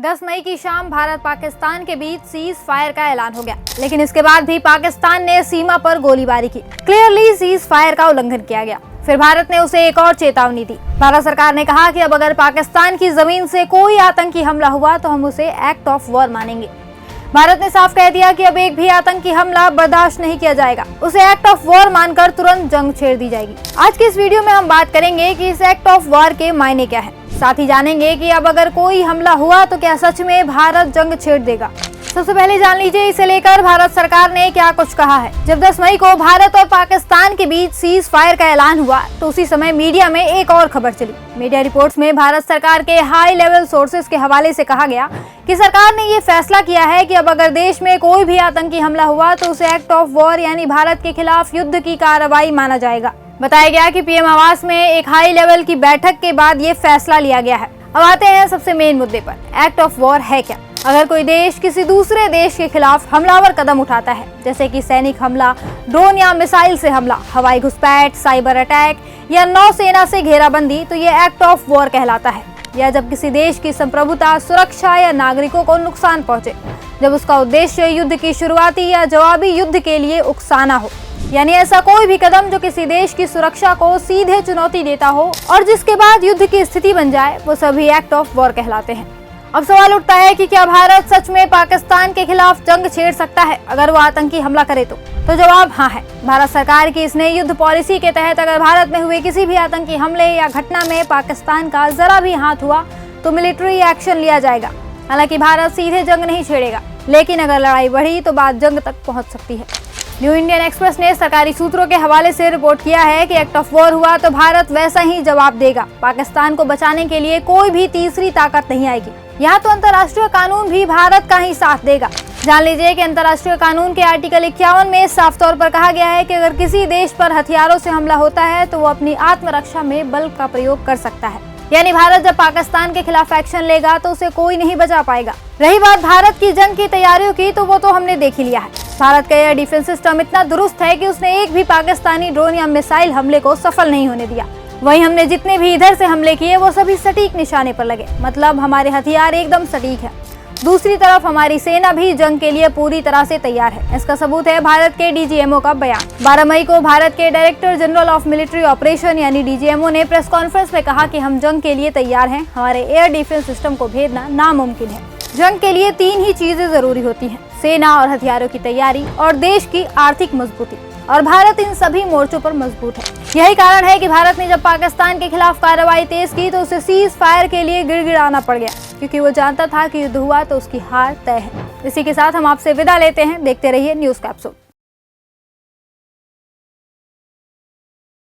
10 मई की शाम भारत पाकिस्तान के बीच सीज फायर का ऐलान हो गया, लेकिन इसके बाद भी पाकिस्तान ने सीमा पर गोलीबारी की। क्लियरली सीज फायर का उल्लंघन किया गया। फिर भारत ने उसे एक और चेतावनी दी। भारत सरकार ने कहा कि अब अगर पाकिस्तान की जमीन से कोई आतंकी हमला हुआ तो हम उसे एक्ट ऑफ वॉर मानेंगे। भारत ने साफ कह दिया कि अब एक भी आतंकी हमला बर्दाश्त नहीं किया जाएगा। उसे एक्ट ऑफ वॉर मानकर तुरंत जंग छेड़ दी जाएगी। आज की इस वीडियो में हम बात करेंगे कि इस एक्ट ऑफ वॉर के मायने क्या है। साथ ही जानेंगे कि अब अगर कोई हमला हुआ तो क्या सच में भारत जंग छेड़ देगा। सबसे पहले जान लीजिए इसे लेकर भारत सरकार ने क्या कुछ कहा है। जब 10 मई को भारत और पाकिस्तान के बीच सीज फायर का ऐलान हुआ तो उसी समय मीडिया में एक और खबर चली। मीडिया रिपोर्ट्स में भारत सरकार के हाई लेवल सोर्सेज के हवाले से कहा गया कि सरकार ने ये फैसला किया है कि अब अगर देश में कोई भी आतंकी हमला हुआ तो उसे एक्ट ऑफ वॉर यानी भारत के खिलाफ युद्ध की कार्रवाई माना जाएगा। बताया गया कि पीएम आवास में एक हाई लेवल की बैठक के बाद ये फैसला लिया गया है। अब आते हैं सबसे मेन मुद्दे पर। एक्ट ऑफ वॉर है क्या? अगर कोई देश किसी दूसरे देश के खिलाफ हमलावर कदम उठाता है, जैसे कि सैनिक हमला, ड्रोन या मिसाइल से हमला, हवाई घुसपैठ, साइबर अटैक या नौसेना से घेराबंदी, तो ये एक्ट ऑफ वॉर कहलाता है। या जब किसी देश की संप्रभुता, सुरक्षा या नागरिकों को नुकसान पहुंचे, जब उसका उद्देश्य युद्ध की शुरुआती या जवाबी युद्ध के लिए उकसाना हो, यानी ऐसा कोई भी कदम जो किसी देश की सुरक्षा को सीधे चुनौती देता हो और जिसके बाद युद्ध की स्थिति बन जाए, वो सभी एक्ट ऑफ वॉर कहलाते हैं। अब सवाल उठता है कि क्या भारत सच में पाकिस्तान के खिलाफ जंग छेड़ सकता है अगर वो आतंकी हमला करे तो जवाब हाँ है। भारत सरकार की इस नई युद्ध पॉलिसी के तहत अगर भारत में हुए किसी भी आतंकी हमले या घटना में पाकिस्तान का जरा भी हाथ हुआ तो मिलिट्री एक्शन लिया जाएगा। हालांकि भारत सीधे जंग नहीं छेड़ेगा, लेकिन अगर लड़ाई बढ़ी तो बात जंग तक पहुंच सकती है। न्यू इंडियन एक्सप्रेस ने सरकारी सूत्रों के हवाले से रिपोर्ट किया है कि एक्ट ऑफ वॉर हुआ तो भारत वैसा ही जवाब देगा। पाकिस्तान को बचाने के लिए कोई भी तीसरी ताकत नहीं आएगी। यहाँ तो अंतर्राष्ट्रीय कानून भी भारत का ही साथ देगा। जान लीजिए कि अंतर्राष्ट्रीय कानून के आर्टिकल 51 में साफ तौर पर कहा गया है कि अगर किसी देश पर हथियारों से हमला होता है तो वो अपनी आत्मरक्षा में बल का प्रयोग कर सकता है। यानी भारत जब पाकिस्तान के खिलाफ एक्शन लेगा तो उसे कोई नहीं बचा पाएगा। रही बात भारत की जंग की तैयारियों की, तो वो तो हमने देख ही लिया है। भारत का एयर डिफेंस सिस्टम इतना दुरुस्त है कि उसने एक भी पाकिस्तानी ड्रोन या मिसाइल हमले को सफल नहीं होने दिया। वहीं हमने जितने भी इधर से हमले किए वो सभी सटीक निशाने पर लगे, मतलब हमारे हथियार एकदम सटीक है। दूसरी तरफ हमारी सेना भी जंग के लिए पूरी तरह से तैयार है। इसका सबूत है भारत के डीजीएमओ का बयान। 12 मई को भारत के director general of military operation यानी डीजीएमओ ने प्रेस कॉन्फ्रेंस में कहा कि हम जंग के लिए तैयार हैं। हमारे एयर डिफेंस सिस्टम को भेदना नामुमकिन है। जंग के लिए 3 ही चीजें जरूरी होती हैं: सेना और हथियारों की तैयारी और देश की आर्थिक मजबूती। और भारत इन सभी मोर्चों पर मजबूत है। यही कारण है कि भारत ने जब पाकिस्तान के खिलाफ कार्रवाई तेज की तो उसे सीज फायर के लिए गिड़गिड़ाना पड़ गया, क्योंकि वो जानता था कि युद्ध हुआ तो उसकी हार तय है। इसी के साथ हम आपसे विदा लेते हैं। देखते रहिए न्यूज़ कैप्सूल।